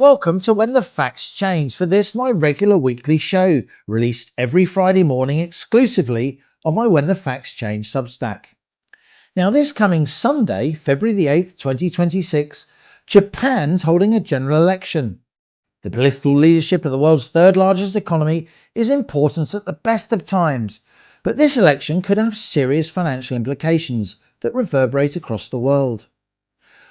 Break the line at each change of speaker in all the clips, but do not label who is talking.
welcome to When the Facts Change for this, my regular weekly show, released every Friday morning exclusively on my When the Facts Change Substack. Now this coming Sunday, February the 8th, 2026, Japan's holding a general election. The political leadership of the world's third largest economy is important at the best of times, but this election could have serious financial implications that reverberate across the world.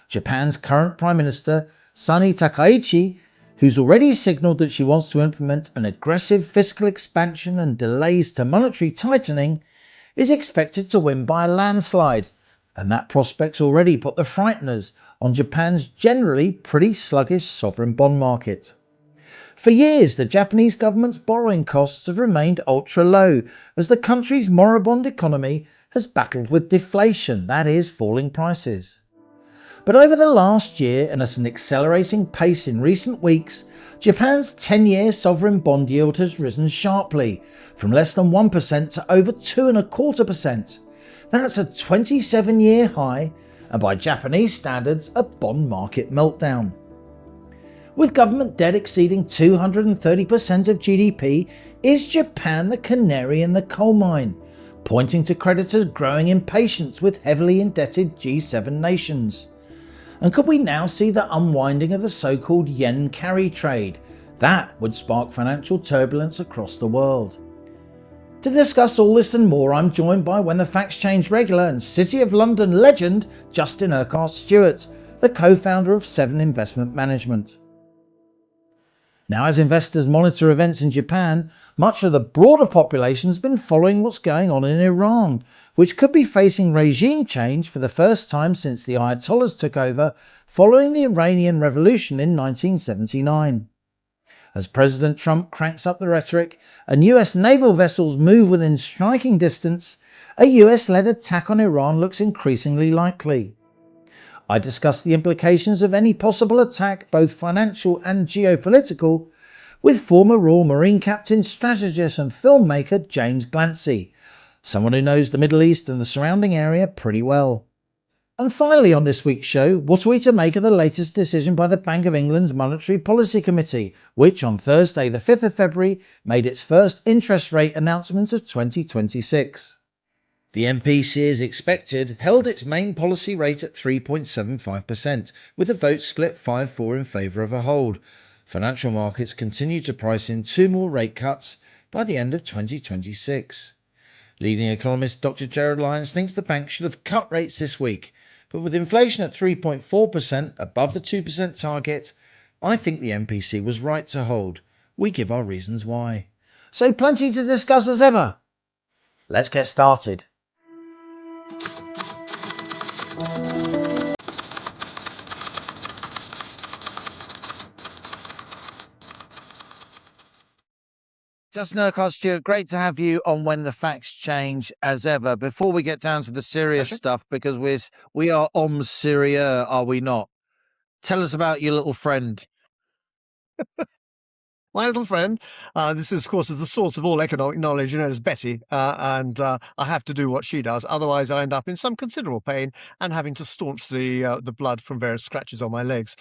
Japan's current Prime Minister, Sanae Takaichi, who's already signalled that she wants to implement an aggressive fiscal expansion and delays to monetary tightening, is expected to win by a landslide, and that prospect's already put the frighteners on Japan's generally pretty sluggish sovereign bond market. For years, the Japanese government's borrowing costs have remained ultra low as the country's moribund economy has battled with deflation, that is, falling prices. But over the last year, and at an accelerating pace in recent weeks, Japan's 10-year sovereign bond yield has risen sharply, from less than 1% to over 2.25%. That's a 27-year high, and by Japanese standards, a bond market meltdown. With government debt exceeding 230% of GDP, is Japan the canary in the coal mine, pointing to creditors' growing impatience with heavily indebted G7 nations? And could we now see the unwinding of the so-called yen carry trade? That would spark financial turbulence across the world. To discuss all this and more, I'm joined by When the Facts Change regular and City of London legend Justin Urquhart Stewart, the co-founder of Seven Investment Management. Now, as investors monitor events in Japan, much of the broader population has been following what's going on in Iran, which could be facing regime change for the first time since the Ayatollahs took over following the Iranian Revolution in 1979. As President Trump cranks up the rhetoric and US naval vessels move within striking distance, a US-led attack on Iran looks increasingly likely. I discuss the implications of any possible attack, both financial and geopolitical, with former Royal Marine Captain, strategist and filmmaker James Glancy, someone who knows the Middle East and the surrounding area pretty well. And finally on this week's show, what are we to make of the latest decision by the Bank of England's Monetary Policy Committee, which on Thursday the 5th of February made its first interest rate announcement of 2026. The MPC, as expected, held its main policy rate at 3.75%, with the vote split 5-4 in favour of a hold. Financial markets continue to price in 2 more rate cuts by the end of 2026. Leading economist Dr. GERARD LYONS thinks the bank should have cut rates this week, but with inflation at 3.4%, above the 2% target, I think the MPC was right to hold. We give our reasons why. So plenty to discuss as ever. Let's get started. Justin Urquhart Stewart, great to have you on When the Facts Change as ever. Before we get down to the serious stuff, because we are Syria, are we not? Tell us about your little friend.
My little friend, this is, of course, is the source of all economic knowledge, known as Betty, and I have to do what she does. Otherwise, I end up in some considerable pain and having to staunch the blood from various scratches on my legs.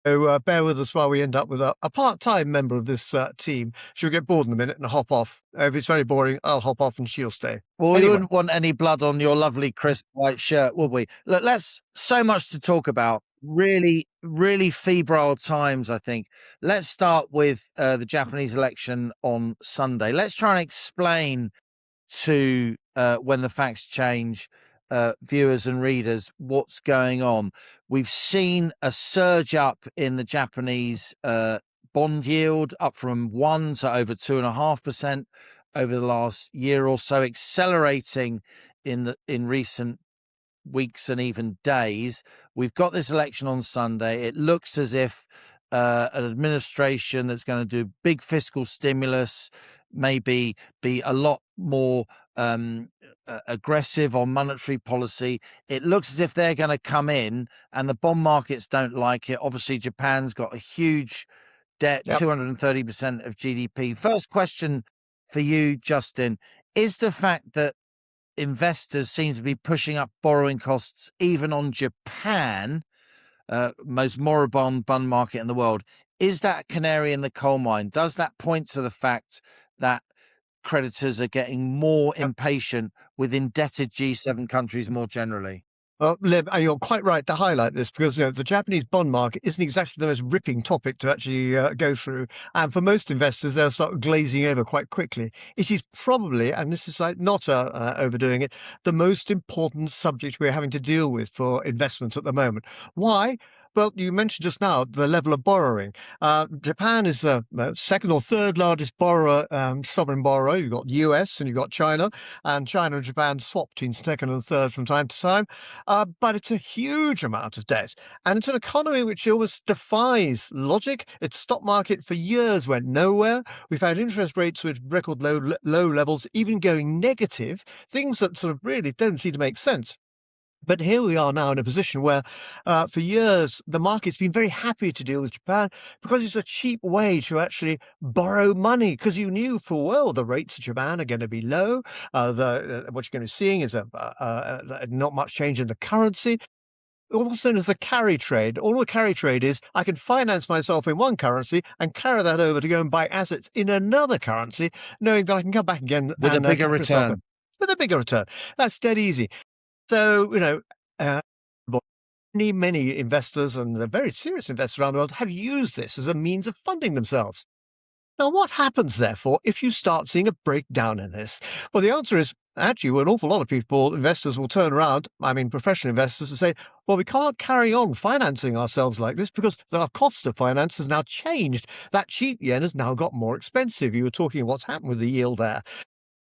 So bear with us while we end up with a part-time member of this team. She'll get bored in a minute and hop off. If it's very boring, I'll hop off and she'll stay.
Well, we wouldn't want any blood on your lovely crisp white shirt, would we? Look, let's so much to talk about. Really, really febrile times, I think. Let's start with the Japanese election on Sunday. Let's try and explain to When the Facts Change viewers and readers what's going on. We've seen a surge up in the Japanese bond yield, up from 1 to over 2.5% over the last year or so, accelerating in recent weeks and even days. We've got this election on Sunday. It looks as if an administration that's going to do big fiscal stimulus, maybe be a lot more aggressive on monetary policy. It looks as if they're going to come in, and the bond markets don't like it. Obviously, Japan's got a huge debt, 230% of GDP. First question for you, Justin, is the fact that investors seem to be pushing up borrowing costs even on Japan, most moribund bond market in the world,
is that a canary in the coal mine? Does that point to the fact that creditors are getting more impatient with indebted G7 countries more generally?
Well, Liv, you're quite right to highlight this because the Japanese bond market isn't exactly the most ripping topic to actually go through. And for most investors, they'll start glazing over quite quickly. It is probably, and this is like not overdoing it, the most important subject we're having to deal with for investments at the moment. Why? Well, you mentioned just now the level of borrowing. Japan is the second or third largest borrower, sovereign borrower. You've got US and you've got China, and China and Japan swap between second and third from time to time. But it's a huge amount of debt. And it's an economy which almost defies logic. Its stock market for years went nowhere. We've had interest rates with record low levels, even going negative, things that sort of really don't seem to make sense. But here we are now in a position where, for years, the market's been very happy to deal with Japan because it's a cheap way to actually borrow money. Because you knew full well the rates of Japan are going to be low. What you're going to be seeing is not much change in the currency. Also known as the carry trade. All the carry trade is I can finance myself in one currency and carry that over to go and buy assets in another currency, knowing that I can come back again
With
and
a bigger
get myself
return.
with a bigger return. That's dead easy. So, many investors and the very serious investors around the world have used this as a means of funding themselves. Now, what happens, therefore, if you start seeing a breakdown in this? Well, the answer is actually, an awful lot of people, investors, will turn around, I mean, professional investors, and say, well, we can't carry on financing ourselves like this because our cost of finance has now changed. That cheap yen has now got more expensive. You were talking what's happened with the yield there.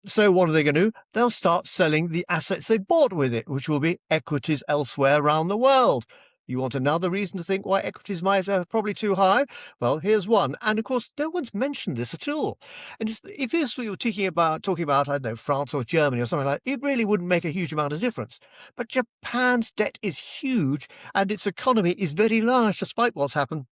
So what are they going to do? They'll start selling the assets they bought with it, which will be equities elsewhere around the world. You want another reason to think why equities might probably too high? Well, here's one. And of course, no one's mentioned this at all. And if this we were talking about, I don't know, France or Germany or something like that, it really wouldn't make a huge amount of difference. But Japan's debt is huge and its economy is very large despite what's happened.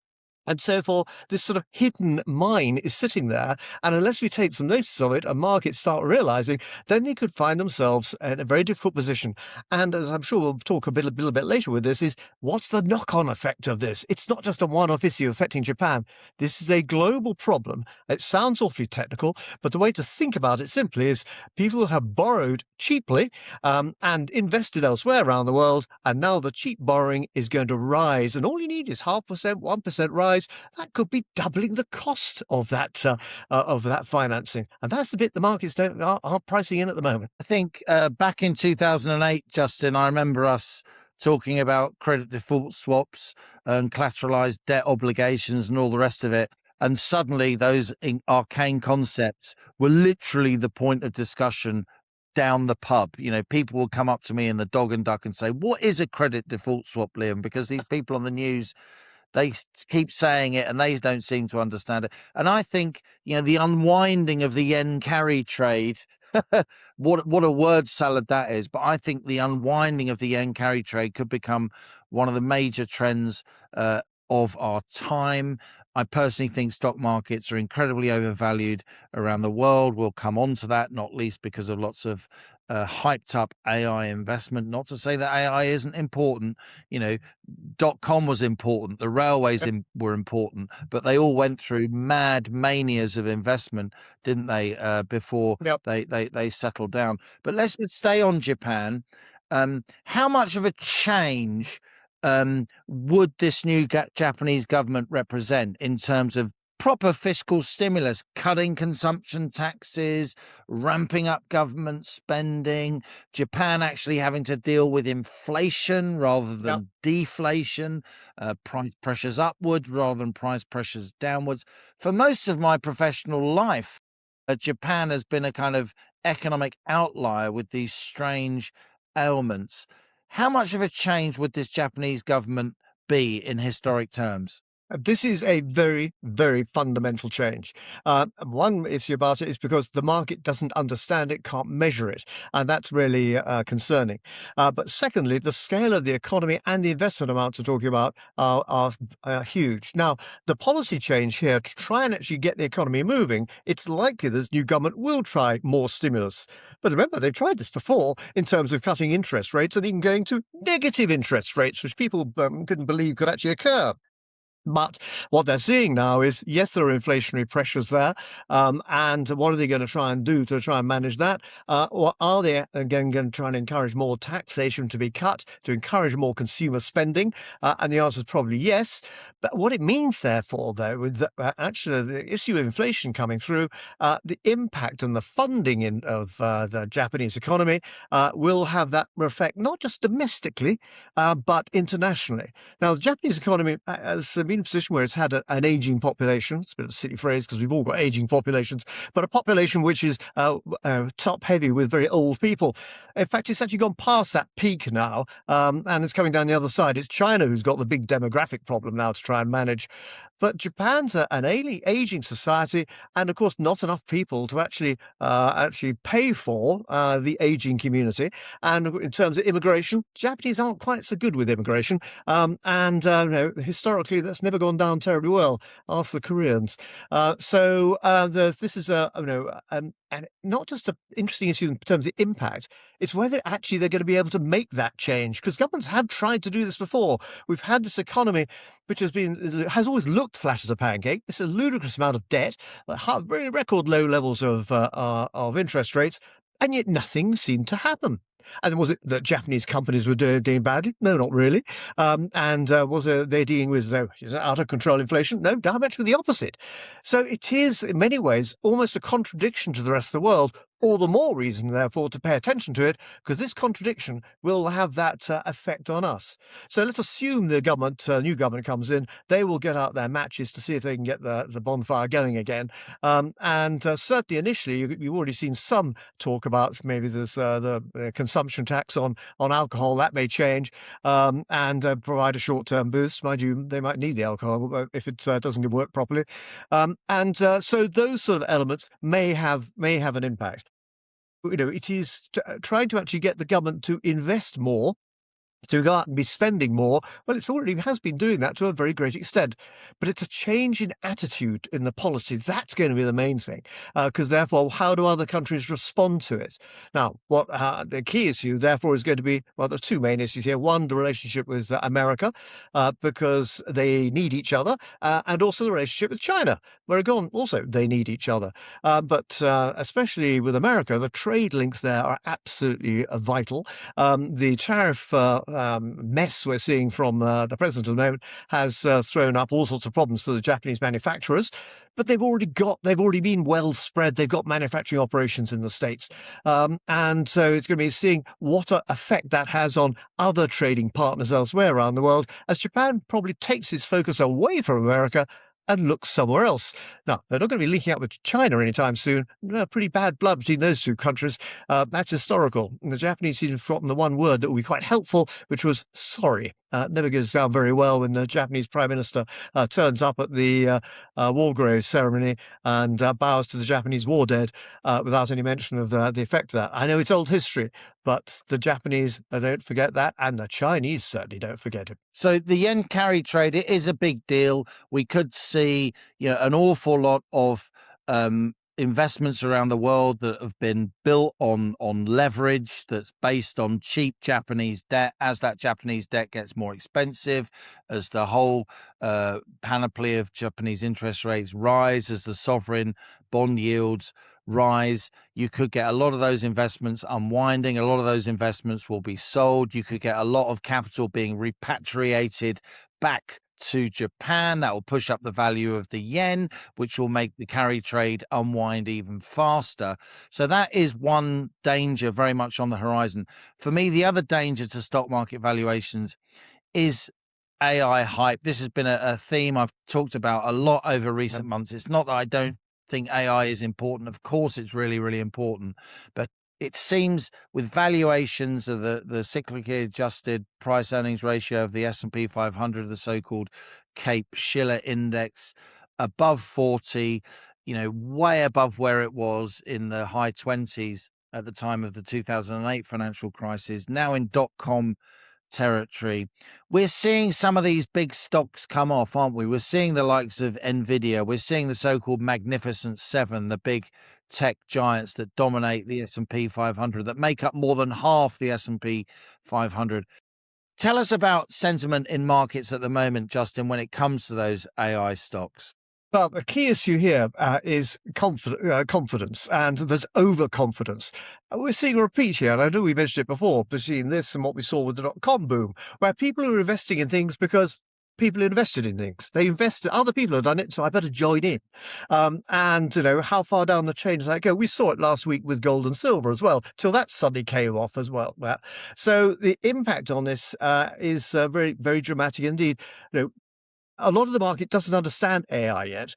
And so for this sort of hidden mine is sitting there, and unless we take some notice of it and markets start realizing, then they could find themselves in a very difficult position. And as I'm sure we'll talk a little bit later with this, is what's the knock-on effect of this? It's not just a one-off issue affecting Japan. This is a global problem. It sounds awfully technical, but the way to think about it simply is people have borrowed cheaply and invested elsewhere around the world, and now the cheap borrowing is going to rise, and all you need is 0.5%, 1% rise. That could be doubling the cost of that financing, and that's the bit the markets aren't pricing in at the moment.
I think back in 2008, Justin, I remember us talking about credit default swaps and collateralized debt obligations and all the rest of it. And suddenly those arcane concepts were literally the point of discussion down the pub. You know, people will come up to me in the dog and duck and say, what is a credit default swap, Liam? Because these people on the news, they keep saying it and they don't seem to understand it. And I think, you know, the unwinding of the yen carry trade, what a word salad that is. But I think the unwinding of the yen carry trade could become one of the major trends of our time. I personally think stock markets are incredibly overvalued around the world. We'll come on to that, not least because of lots of hyped up AI investment. Not to say that AI isn't important. You know, .com was important. The railways were important, but they all went through mad manias of investment, didn't they, before they settled down. But let's stay on Japan. How much of a change would this new Japanese government represent in terms of proper fiscal stimulus, cutting consumption taxes, ramping up government spending, Japan actually having to deal with inflation rather than deflation, price pressures upward rather than price pressures downwards? For most of my professional life, Japan has been a kind of economic outlier with these strange ailments. How much of a change would this Japanese government be in historic terms?
This is a very, very fundamental change. One issue about it is because the market doesn't understand it, can't measure it, and that's really concerning. But secondly, the scale of the economy and the investment amounts we're talking about are huge. Now, the policy change here to try and actually get the economy moving, it's likely this new government will try more stimulus. But remember, they've tried this before in terms of cutting interest rates and even going to negative interest rates, which people didn't believe could actually occur. But what they're seeing now is, yes, there are inflationary pressures there. And what are they going to try and do to try and manage that? Or are they, again, going to try and encourage more taxation to be cut, to encourage more consumer spending? And the answer is probably yes. But what it means, therefore, though, is that actually the issue of inflation coming through, the impact and the funding of the Japanese economy will have that effect, not just domestically, but internationally. Now, the Japanese economy has been in a position where it's had an aging population. It's a bit of a silly phrase because we've all got aging populations, but a population which is top heavy with very old people. In fact, it's actually gone past that peak now, and it's coming down the other side. It's China who's got the big demographic problem now to try and manage. But Japan's an aging society, and of course, not enough people to actually pay for the aging community. And in terms of immigration, Japanese aren't quite so good with immigration. Historically, that's never gone down terribly well. Ask the Koreans. This is and not just an interesting issue in terms of impact, it's whether actually they're going to be able to make that change, because governments have tried to do this before. We've had this economy which has always looked flat as a pancake. It's a ludicrous amount of debt, very record low levels of interest rates, and yet nothing seemed to happen. And was it that Japanese companies were doing badly? No, not really. Was they dealing with out of control inflation? No, diametrically the opposite. So it is, in many ways, almost a contradiction to the rest of the world. All the more reason, therefore, to pay attention to it, because this contradiction will have that effect on us. So let's assume the new government comes in, they will get out their matches to see if they can get the bonfire going again. Certainly initially, you've already seen some talk about maybe there's the consumption tax on alcohol. That may change and provide a short-term boost. Mind you, they might need the alcohol if it doesn't work properly. So those sort of elements may have an impact. It is trying to actually get the government to invest more, to go out and be spending more. Well, it already has been doing that to a very great extent. But it's a change in attitude in the policy. That's going to be the main thing. Because therefore, how do other countries respond to it? Now, what the key issue, therefore, is going to be, well, there's two main issues here. One, the relationship with America, because they need each other, and also the relationship with China, where again, also they need each other. But especially with America, the trade links there are absolutely vital. The tariff mess we're seeing from the president at the moment has thrown up all sorts of problems for the Japanese manufacturers, but they've already been well spread. They've got manufacturing operations in the States. And so it's going to be seeing what effect that has on other trading partners elsewhere around the world, as Japan probably takes its focus away from America and look somewhere else. Now, they're not going to be linking up with China anytime soon. Pretty bad blood between those two countries. That's historical. And the Japanese seem to have forgotten the one word that would be quite helpful, which was sorry. Never goes down very well when the Japanese Prime Minister turns up at the war graves ceremony and bows to the Japanese war dead without any mention of the effect of that. I know it's old history, but the Japanese don't forget that, and the Chinese certainly don't forget it.
So the yen carry trade, it is a big deal. We could see an awful lot of investments around the world that have been built on leverage that's based on cheap Japanese debt. As that Japanese debt gets more expensive, as the whole panoply of Japanese interest rates rise, as the sovereign bond yields rise, you could get a lot of those investments unwinding. A lot of those investments will be sold. You could get a lot of capital being repatriated back to Japan. That will push up the value of the yen, which will make the carry trade unwind even faster. So that is one danger very much on the horizon. For me, the other danger to stock market valuations is AI hype. This has been a theme I've talked about a lot over recent months. It's not that I don't think AI is important. Of course, it's really, really important. But it seems with valuations of the cyclically adjusted price earnings ratio of the S&P 500, the so-called Cape Shiller index, above 40, way above where it was in the high 20s at the time of the 2008 financial crisis, now in dot-com territory. We're seeing some of these big stocks come off, aren't we? We're seeing the likes of Nvidia. We're seeing the so-called Magnificent Seven, the big tech giants that dominate the S&P 500, that make up more than half the S&P 500, Tell us about sentiment in markets at the moment, Justin, when it comes to those AI stocks.
Well, the key issue here is confidence, and there's overconfidence. We're seeing a repeat here, and I know we mentioned it before, between this and what we saw with the dot-com boom, where people are investing in things because people invested in things. They invested, other people have done it, so I better join in. And, how far down the chain does that go? We saw it last week with gold and silver as well, till that suddenly came off as well. So the impact on this is very, very dramatic indeed. A lot of the market doesn't understand AI yet.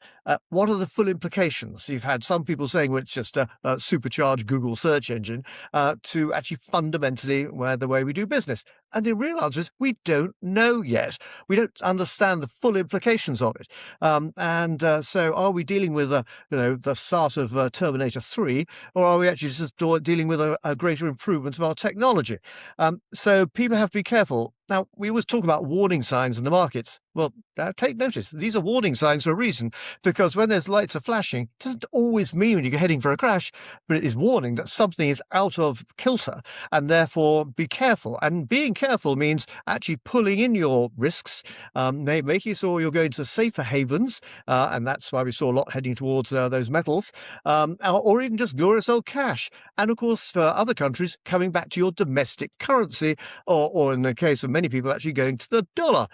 What are the full implications? You've had some people saying, well, it's just a supercharged Google search engine to actually fundamentally the way we do business. And the real answer is we don't know yet. We don't understand the full implications of it. So are we dealing with the start of Terminator 3, or are we actually just dealing with a greater improvement of our technology? So people have to be careful. Now, we always talk about warning signs in the markets. Well, take notice. These are warning signs for a reason, because when there's lights are flashing, it doesn't always mean when you're heading for a crash, but it is warning that something is out of kilter, and therefore be careful. And being careful means actually pulling in your risks, making sure you're going to safer havens, and that's why we saw a lot heading towards those metals, or even just glorious old cash. And of course, for other countries, coming back to your domestic currency, or in the case of many people, actually going to the dollar.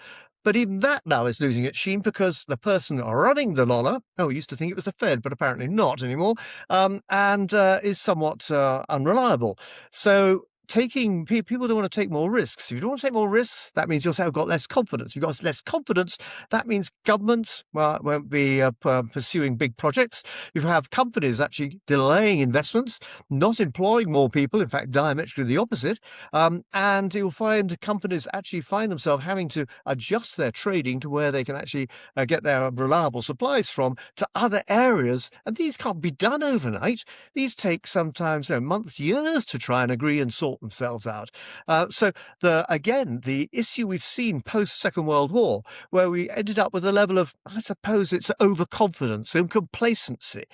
But even that now is losing its sheen, because the person running the dollar, used to think it was the Fed, but apparently not anymore, and is somewhat unreliable. So people don't want to take more risks. If you don't want to take more risks, that means you'll have got less confidence. You've got less confidence. That means governments won't be pursuing big projects. You have companies actually delaying investments, not employing more people. In fact, diametrically the opposite. And you'll find companies actually find themselves having to adjust their trading to where they can actually get their reliable supplies from to other areas. And these can't be done overnight. These take sometimes months, years to try and agree and sort themselves out. So the issue we've seen post Second World War, where we ended up with a level of, I suppose it's overconfidence and complacency.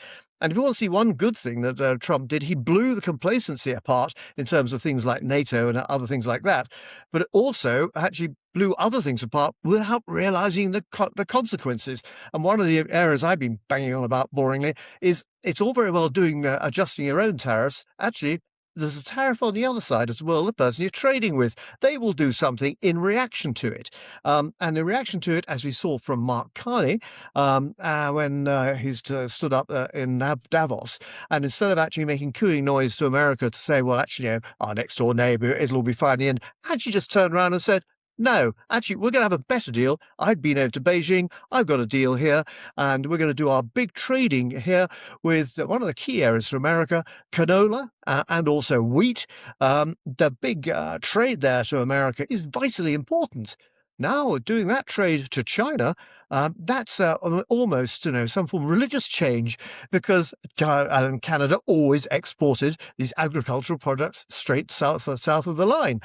And if you want to see one good thing that Trump did, he blew the complacency apart in terms of things like NATO and other things like that. But it also actually blew other things apart without realizing the consequences. And one of the areas I've been banging on about boringly is it's all very well doing adjusting your own tariffs. Actually, there's a tariff on the other side as well, the person you're trading with. They will do something in reaction to it. And in reaction to it, as we saw from Mark Carney, when he stood up in Davos, and instead of actually making cooing noise to America to say, well, actually, our next door neighbor, it'll be fine in the end, actually just turned around and said, no, actually, we're going to have a better deal. I've been over to Beijing. I've got a deal here, and we're going to do our big trading here with one of the key areas for America, canola and also wheat. The big trade there to America is vitally important. Now, doing that trade to China, that's almost, some form of religious change, because Canada always exported these agricultural products straight south of the line.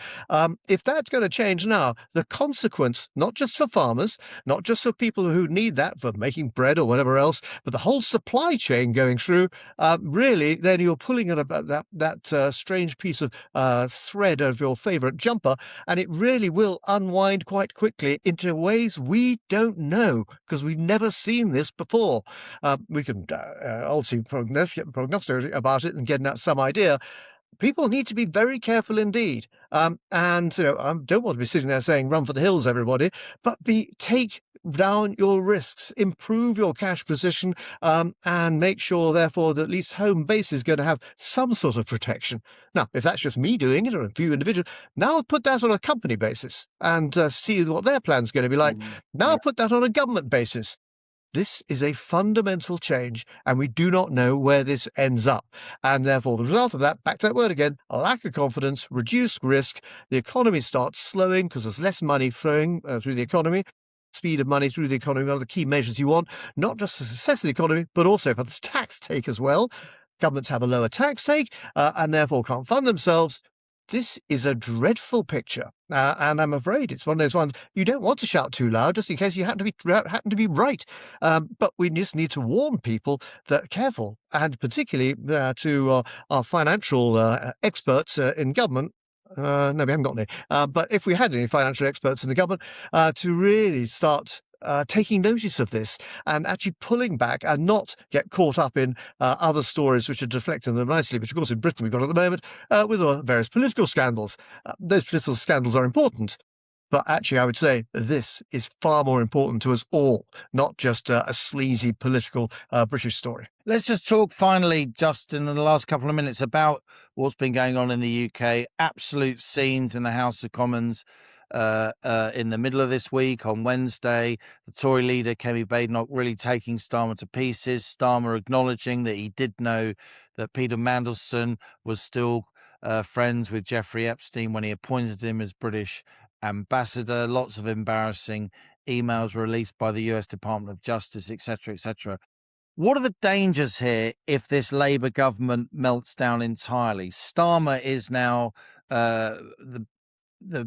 If that's going to change now, the consequence, not just for farmers, not just for people who need that for making bread or whatever else, but the whole supply chain going through, really, then you're pulling at that strange piece of thread of your favorite jumper, and it really will unwind quite quickly into ways we don't know, because we've never seen this before. We can obviously prognosticate about it and get some idea. People need to be very careful indeed. I don't want to be sitting there saying, run for the hills, everybody, but take down your risks, improve your cash position, and make sure, therefore, that at least home base is going to have some sort of protection. Now, if that's just me doing it, or a few individuals, now put that on a company basis and see what their plan's going to be like. Now put that on a government basis. This is a fundamental change, and we do not know where this ends up. And therefore, the result of that, back to that word again, a lack of confidence, reduced risk, the economy starts slowing because there's less money flowing through the economy. Speed of money through the economy, one of the key measures you want, not just for the success of the economy, but also for the tax take as well. Governments have a lower tax take and therefore can't fund themselves. This is a dreadful picture, and I'm afraid it's one of those ones you don't want to shout too loud, just in case you happen to be right. But we just need to warn people that careful, and particularly to our financial experts in government. No, we haven't got any. But if we had any financial experts in the government to really start taking notice of this and actually pulling back and not get caught up in other stories which are deflecting them nicely, which of course in Britain we've got at the moment with various political scandals. Those political scandals are important. But actually, I would say this is far more important to us all, not just a sleazy political British story.
Let's just talk finally, Justin, in the last couple of minutes about what's been going on in the UK. Absolute scenes in the House of Commons in the middle of this week on Wednesday. The Tory leader, Kemi Badenoch, really taking Starmer to pieces. Starmer acknowledging that he did know that Peter Mandelson was still friends with Jeffrey Epstein when he appointed him as British ambassador. Lots of embarrassing emails released by the US Department of Justice, etc., etc. What are the dangers here if this Labour government melts down entirely? Starmer is now the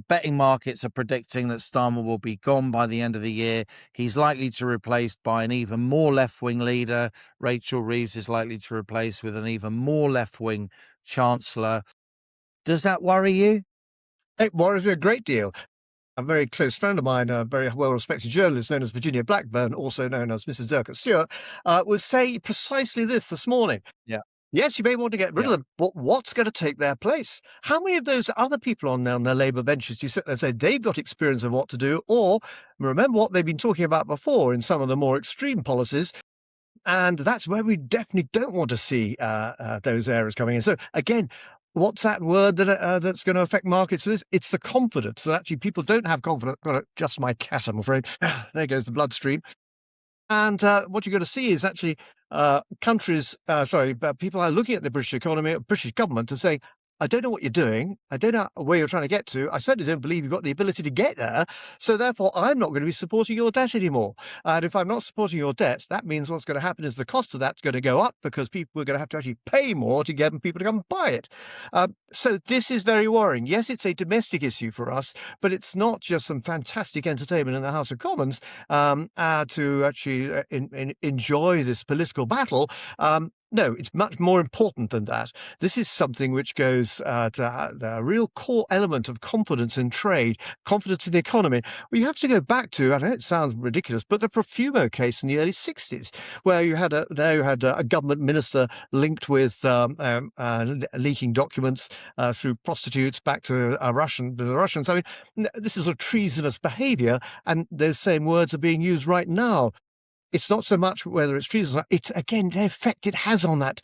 betting markets are predicting that Starmer will be gone by the end of the year. He's likely to be replaced by an even more left-wing leader. Rachel Reeves is likely to replace with an even more left-wing chancellor. Does that worry you?
It worries me a great deal. A very close friend of mine, a very well-respected journalist known as Virginia Blackburn, also known as Mrs. URQUHART Stewart, would say precisely this morning.
Yeah.
Yes, you may want to get rid of them, but what's going to take their place? How many of those other people on their Labour benches do you sit there and say they've got experience of what to do? Or remember what they've been talking about before in some of the more extreme policies, and that's where we definitely don't want to see those areas coming in. So again, what's that word that that's going to affect markets for this? It's the confidence that actually people don't have confidence. Just my cat, I'm afraid. There goes the bloodstream. And what you're going to see is actually people are looking at the British economy, British government, and saying, I don't know what you're doing. I don't know where you're trying to get to. I certainly don't believe you've got the ability to get there. So therefore, I'm not going to be supporting your debt anymore. And if I'm not supporting your debt, that means what's going to happen is the cost of that's going to go up because people are going to have to actually pay more to get people to come and buy it. So this is very worrying. Yes, it's a domestic issue for us, but it's not just some fantastic entertainment in the House of Commons to actually enjoy this political battle. No, it's much more important than that. This is something which goes to the real core element of confidence in trade, confidence in the economy. Well, you have to go back to, I know it sounds ridiculous, but the Profumo case in the early 60s, where you had a government minister linked with leaking documents through prostitutes back to the Russians. I mean, this is a treasonous behavior, and those same words are being used right now. It's not so much whether it's treason. It's, again, the effect it has on that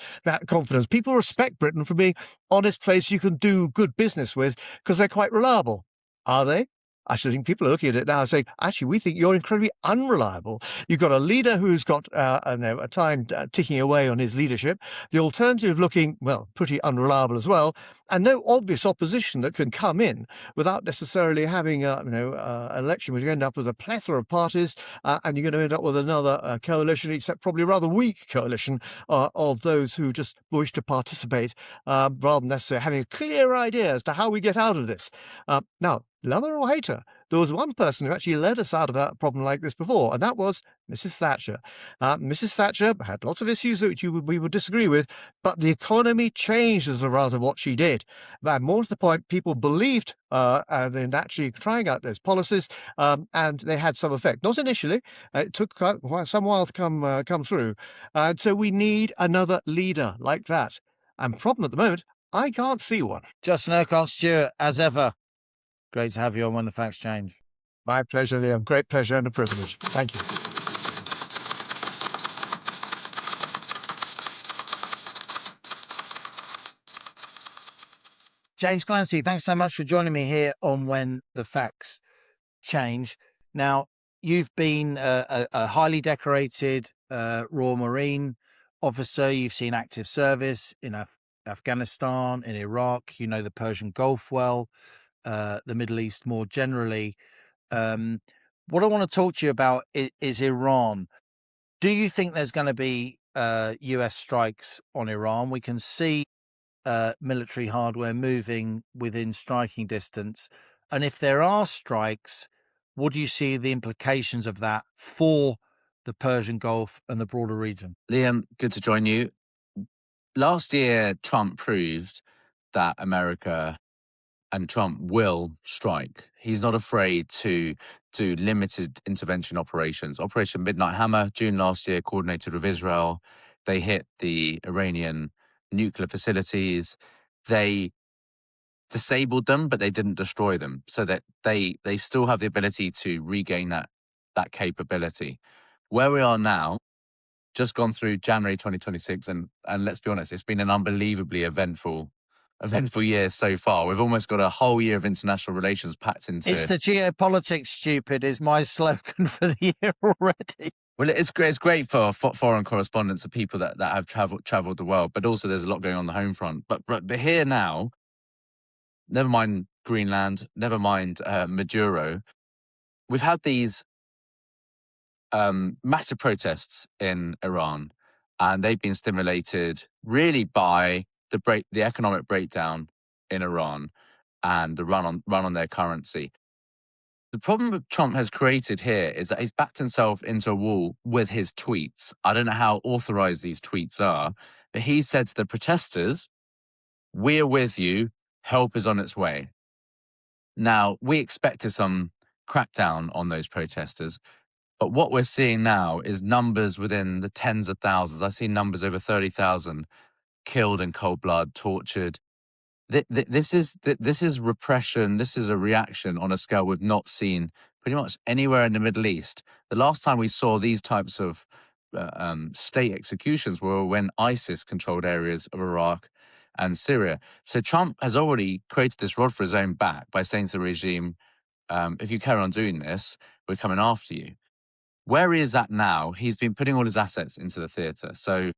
confidence. People respect Britain for being an honest place you can do good business with because they're quite reliable. Are they? I should think people are looking at it now and saying, actually, we think you're incredibly unreliable. You've got a leader who's got a time ticking away on his leadership. The alternative looking, well, pretty unreliable as well, and no obvious opposition that can come in without necessarily having an election where you end up with a plethora of parties and you're going to end up with another coalition, except probably a rather weak coalition of those who just wish to participate rather than necessarily having a clear idea as to how we get out of this. Now, lover or hater, there was one person who actually led us out of a problem like this before, and that was Mrs. Thatcher. Mrs. Thatcher had lots of issues which we would disagree with, but the economy changed as a result of what she did. And more to the point, people believed in actually trying out those policies, and they had some effect. Not initially. It took some while to come through. And so we need another leader like that. And problem at the moment, I can't see one.
Justin URQUHART Stewart, as ever, great to have you on When the Facts Change.
My pleasure, Liam. Great pleasure and a privilege. Thank you.
James Clancy, thanks so much for joining me here on When the Facts Change. Now, you've been a highly decorated Royal Marine officer. You've seen active service in Afghanistan, in Iraq. You know the Persian Gulf well, the Middle East more generally. What I want to talk to you about is Iran. Do you think there's going to be US strikes on Iran? We can see military hardware moving within striking distance. And if there are strikes, what do you see the implications of that for the Persian Gulf and the broader region?
Liam, good to join you. Last year, Trump proved that America and Trump will strike. He's not afraid to do limited intervention operations. Operation Midnight Hammer, June last year, coordinated with Israel. They hit the Iranian nuclear facilities. They disabled them, but they didn't destroy them, so that they still have the ability to regain that capability. Where we are now, just gone through January 2026, and let's be honest, it's been an unbelievably eventful year so far. We've almost got a whole year of international relations packed into
It's the geopolitics, stupid, is my slogan for the year already.
Well, it's great for foreign correspondents and people that have traveled the world, but also there's a lot going on the home front. But here now, never mind Greenland, never mind Maduro, we've had these massive protests in Iran, and they've been stimulated really by the economic breakdown in Iran and the run on their currency. The problem that Trump has created here is that he's backed himself into a wall with his tweets. I don't know how authorized these tweets are, but he said to the protesters, "We're with you. Help is on its way." Now, we expected some crackdown on those protesters, but what we're seeing now is numbers within the tens of thousands. I've seen numbers over 30,000 killed in cold blood, tortured. This is repression. This is a reaction on a scale we've not seen pretty much anywhere in the Middle East. The last time we saw these types of state executions were when ISIS controlled areas of Iraq and Syria. So Trump has already created this rod for his own back by saying to the regime, if you carry on doing this, we're coming after you. Where he is at now, he's been putting all his assets into the theatre. So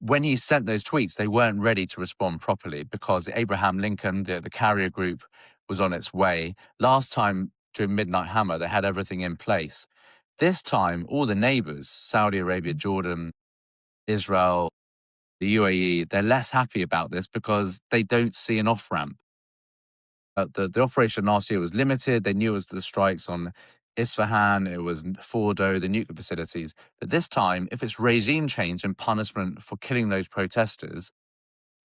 when he sent those tweets, they weren't ready to respond properly because Abraham Lincoln, the carrier group, was on its way. Last time during Midnight Hammer, they had everything in place. This time, all the neighbors, Saudi Arabia, Jordan, Israel, the UAE, they're less happy about this because they don't see an off-ramp. The operation last year was limited. They knew it was the strikes on Isfahan, it was Fordo, the nuclear facilities. But this time, if it's regime change and punishment for killing those protesters,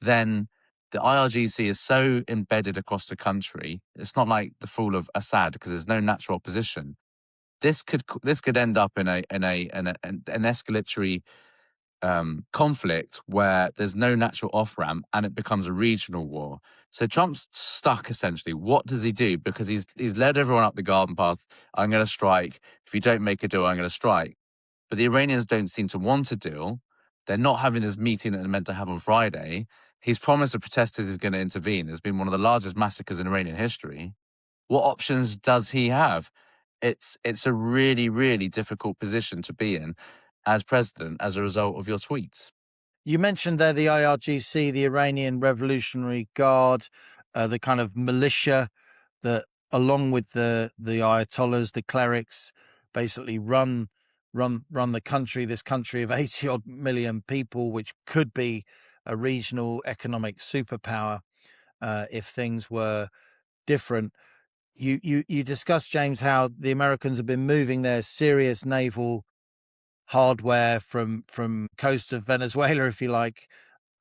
then the IRGC is so embedded across the country. It's not like the fall of Assad because there's no natural opposition. This could end up in an escalatory conflict where there's no natural off ramp and it becomes a regional war. So Trump's stuck essentially. What does he do? Because he's led everyone up the garden path. I'm going to strike. If you don't make a deal, I'm going to strike. But the Iranians don't seem to want a deal. They're not having this meeting that they're meant to have on Friday. He's promised the protesters he's going to intervene. It's been one of the largest massacres in Iranian history. What options does he have? It's a really, really difficult position to be in as president as a result of your tweets.
You mentioned there the IRGC, the Iranian Revolutionary Guard, the kind of militia that, along with the Ayatollahs, the clerics, basically run the country. This country of 80 odd million people, which could be a regional economic superpower if things were different. You discussed, James, how the Americans have been moving their serious naval hardware from coast of Venezuela, if you like,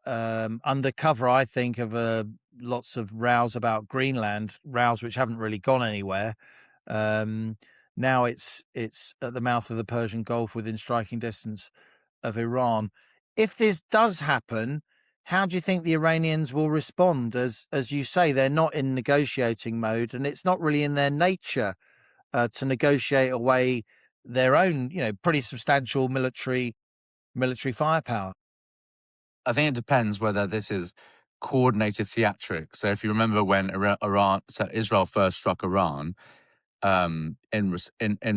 under cover, I think, of lots of rows about Greenland, rows which haven't really gone anywhere. Now it's at the mouth of the Persian Gulf within striking distance of Iran. If this does happen, how do you think the Iranians will respond? As you say, they're not in negotiating mode, and it's not really in their nature to negotiate away their own, pretty substantial military firepower.
I think it depends whether this is coordinated theatrics. So if you remember when Israel first struck Iran, in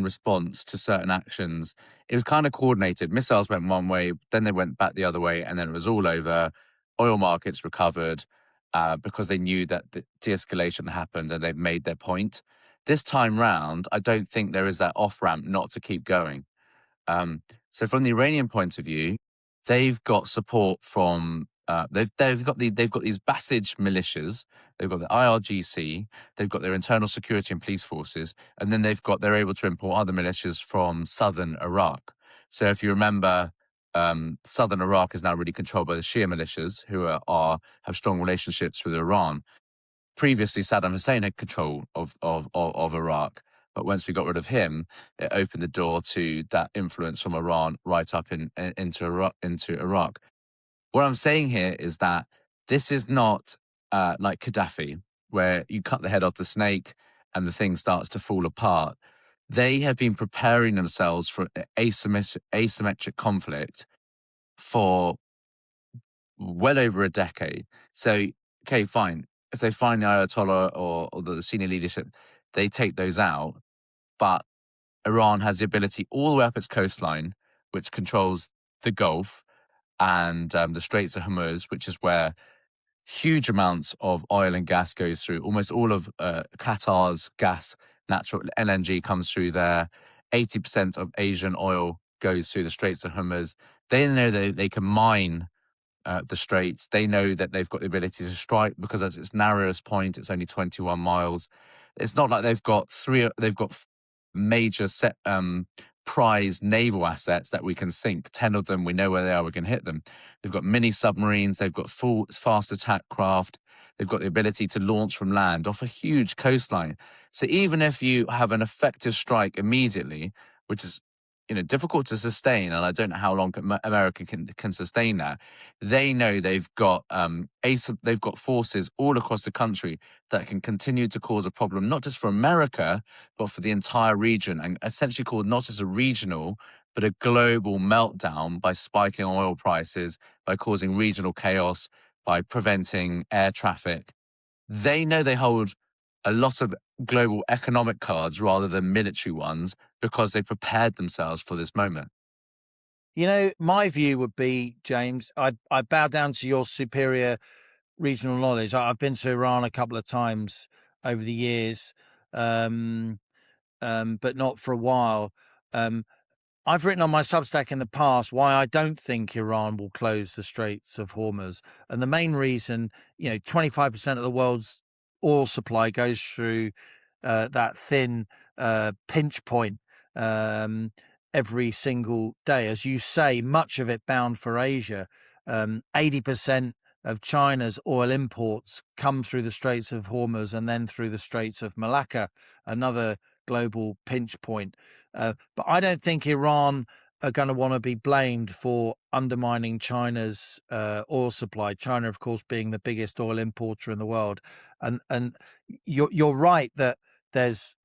response to certain actions, it was kind of coordinated. Missiles went one way, then they went back the other way, and then it was all over. Oil markets recovered because they knew that the de-escalation happened and they've made their point. This time round, I don't think there is that off-ramp not to keep going. So from the Iranian point of view, they've got support from they've got these Basij militias, they've got the IRGC, they've got their internal security and police forces, and then they're able to import other militias from southern Iraq. So if you remember, southern Iraq is now really controlled by the Shia militias who have strong relationships with Iran. previously Saddam Hussein had control of Iraq. But once we got rid of him, it opened the door to that influence from Iran right up into Iraq. What I'm saying here is that this is not like Gaddafi, where you cut the head off the snake and the thing starts to fall apart. They have been preparing themselves for asymmetric conflict for well over a decade. So, okay, fine. If they find the Ayatollah or the senior leadership, they take those out. But Iran has the ability all the way up its coastline, which controls the Gulf and the Straits of Hormuz, which is where huge amounts of oil and gas goes through. Almost all of Qatar's gas, natural LNG comes through there. 80% of Asian oil goes through the Straits of Hormuz. They know that they can mine the straits. They know that they've got the ability to strike because at its narrowest point, it's only 21 miles. It's not like they've got major prize naval assets that we can sink. 10 of them, we know where they are, we can hit them. They've got mini submarines, they've got full fast attack craft, they've got the ability to launch from land off a huge coastline. So even if you have an effective strike immediately, which is difficult to sustain, and I don't know how long America can sustain that. They know they've got forces all across the country that can continue to cause a problem, not just for America, but for the entire region, and essentially called not just a regional, but a global meltdown by spiking oil prices, by causing regional chaos, by preventing air traffic. They know they hold a lot of global economic cards rather than military ones because they prepared themselves for this moment.
My view would be, James, I bow down to your superior regional knowledge. I've been to Iran a couple of times over the years, but not for a while. I've written on my Substack in the past why I don't think Iran will close the Straits of Hormuz. And the main reason, 25% of the world's oil supply goes through that thin pinch point every single day. As you say, much of it bound for Asia. 80% of China's oil imports come through the Straits of Hormuz and then through the Straits of Malacca, another global pinch point. But I don't think Iran are going to want to be blamed for undermining China's oil supply. China, of course, being the biggest oil importer in the world. And you're right that there's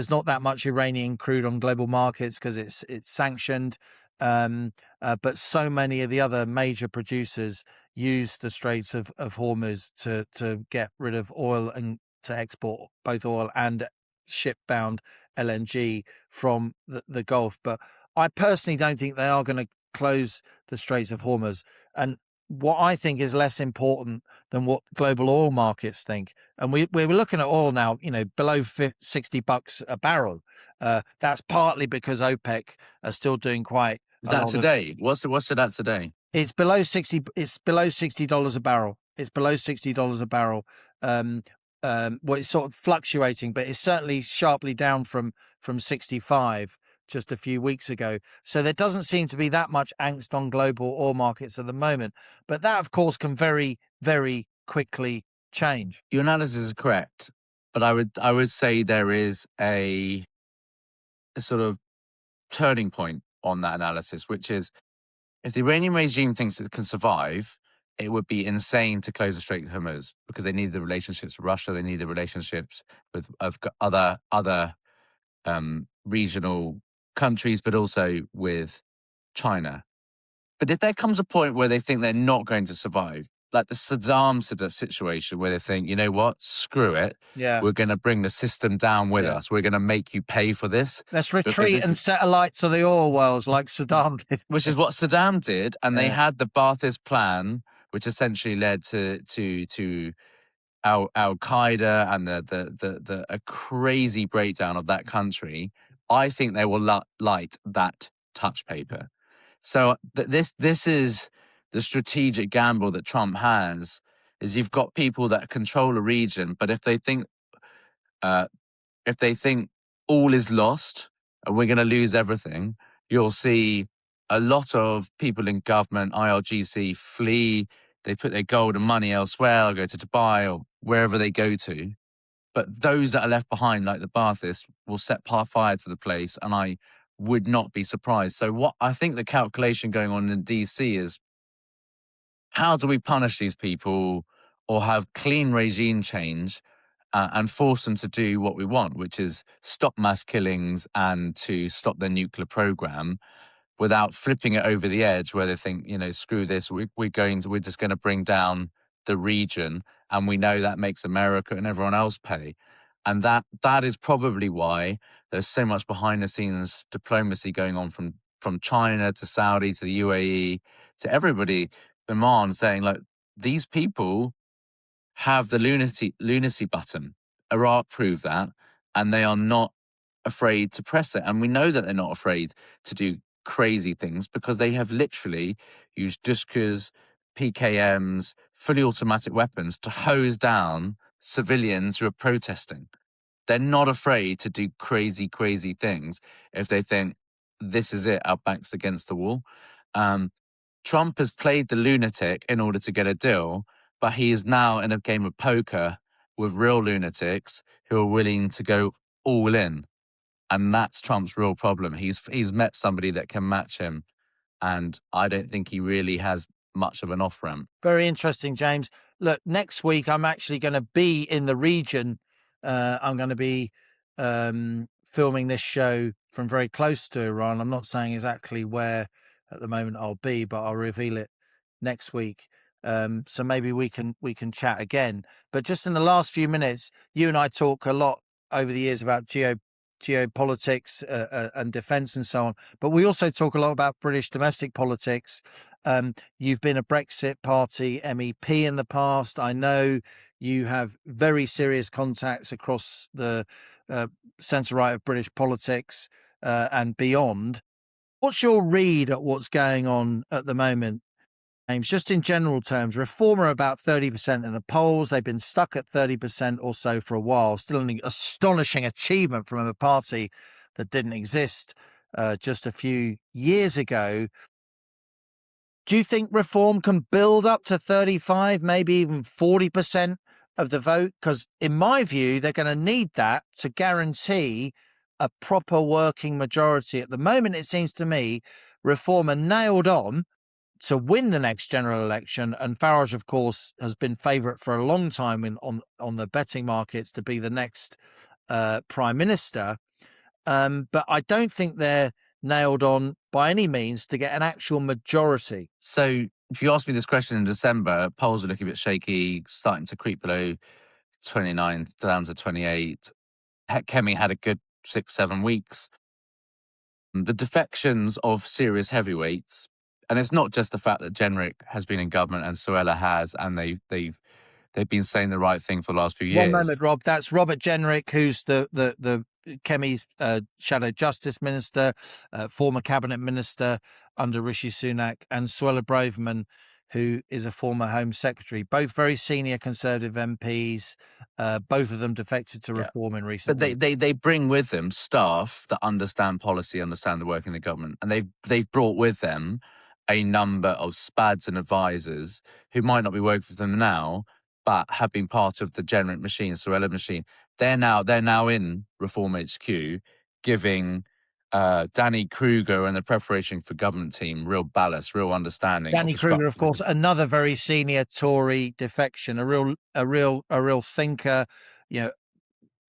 not that much Iranian crude on global markets because it's sanctioned. But so many of the other major producers use the Straits of Hormuz to get rid of oil and to export both oil and ship-bound LNG from the Gulf. But I personally don't think they are going to close the Straits of Hormuz. And what I think is less important than what global oil markets think. And we're looking at oil now, below $60 a barrel. That's partly because OPEC are still doing quite.
Is that today? What's it at today?
It's below 60. It's below $60 a barrel. It's below $60 a barrel. Well, it's sort of fluctuating, but it's certainly sharply down from 65 just a few weeks ago. So there doesn't seem to be that much angst on global oil markets at the moment. But that, of course, can very, very quickly change.
Your analysis is correct, but I would say there is a sort of turning point on that analysis, which is if the Iranian regime thinks it can survive, it would be insane to close the Strait of Hormuz because they need the relationships with Russia, they need the relationships with other regional countries, but also with China. But if there comes a point where they think they're not going to survive, like the Saddam situation where they think, you know what, screw it.
Yeah.
We're going to bring the system down with us. We're going to make you pay for this.
Let's retreat and set alight to the oil wells like Saddam did.
Which is what Saddam did. And they had the Ba'athist plan, which essentially led to Al-Qaeda and a crazy breakdown of that country. I think they will light that touch paper. So this is the strategic gamble that Trump has, is you've got people that control a region, but if they think all is lost and we're going to lose everything, you'll see a lot of people in government, IRGC, flee. They put their gold and money elsewhere, or go to Dubai or wherever they go to. But those that are left behind, like the Baathists, will set fire to the place, and I would not be surprised. So what I think the calculation going on in DC is, how do we punish these people or have clean regime change and force them to do what we want, which is stop mass killings and to stop their nuclear program, without flipping it over the edge where they think, screw this, we're just going to bring down the region, and we know that makes America and everyone else pay. And that is probably why there's so much behind the scenes diplomacy going on from China to Saudi to the UAE to everybody, Oman, saying, like, these people have the lunacy button. Iraq proved that, and they are not afraid to press it. And we know that they're not afraid to do crazy things because they have literally used Dushkas, PKMs, fully automatic weapons to hose down civilians who are protesting. They're not afraid to do crazy, crazy things if they think this is it, our back's against the wall. Trump has played the lunatic in order to get a deal, but he is now in a game of poker with real lunatics who are willing to go all in. And that's Trump's real problem. He's met somebody that can match him, and I don't think he really has much of an off-ramp.
Very interesting, James. Look, next week I'm actually going to be in the region. I'm going to be filming this show from very close to Iran. I'm not saying exactly where at the moment I'll be, but I'll reveal it next week. So maybe we can chat again. But just in the last few minutes, you and I talk a lot over the years about geopolitics and defense and so on. But we also talk a lot about British domestic politics. You've been a Brexit Party MEP in the past. I know you have very serious contacts across the centre-right of British politics and beyond. What's your read at what's going on at the moment, James? Just in general terms, Reform are about 30% in the polls. They've been stuck at 30% or so for a while. Still an astonishing achievement from a party that didn't exist just a few years ago. Do you think Reform can build up to 35, maybe even 40% of the vote? Because in my view, they're going to need that to guarantee a proper working majority. At the moment, it seems to me, Reform are nailed on to win the next general election. And Farage, of course, has been favourite for a long time on the betting markets to be the next Prime Minister. But I don't think they're nailed on by any means to get an actual majority.
So if you asked me this question in December, polls are looking a bit shaky, starting to creep below 29 down to 28. Kemi had a good 6-7 weeks. The defections of serious heavyweights, and it's not just the fact that Genrick has been in government and Suella has, and they've been saying the right thing for the last few years.
One moment, Rob. That's Robert Genrick, who's the Kemi's shadow justice minister, former cabinet minister under Rishi Sunak, and Suella Braverman, who is a former Home Secretary. Both very senior Conservative MPs. Both of them defected to Reform in recent
But
weeks.
they bring with them staff that understand policy, understand the work in the government, and they've brought with them a number of SPADs and advisors who might not be working for them now, but have been part of the Genrick machine, Suella machine. They're now in Reform HQ, giving Danny Kruger and the preparation for government team real ballast, real understanding.
Danny Kruger, of course, another very senior Tory defection, a real thinker,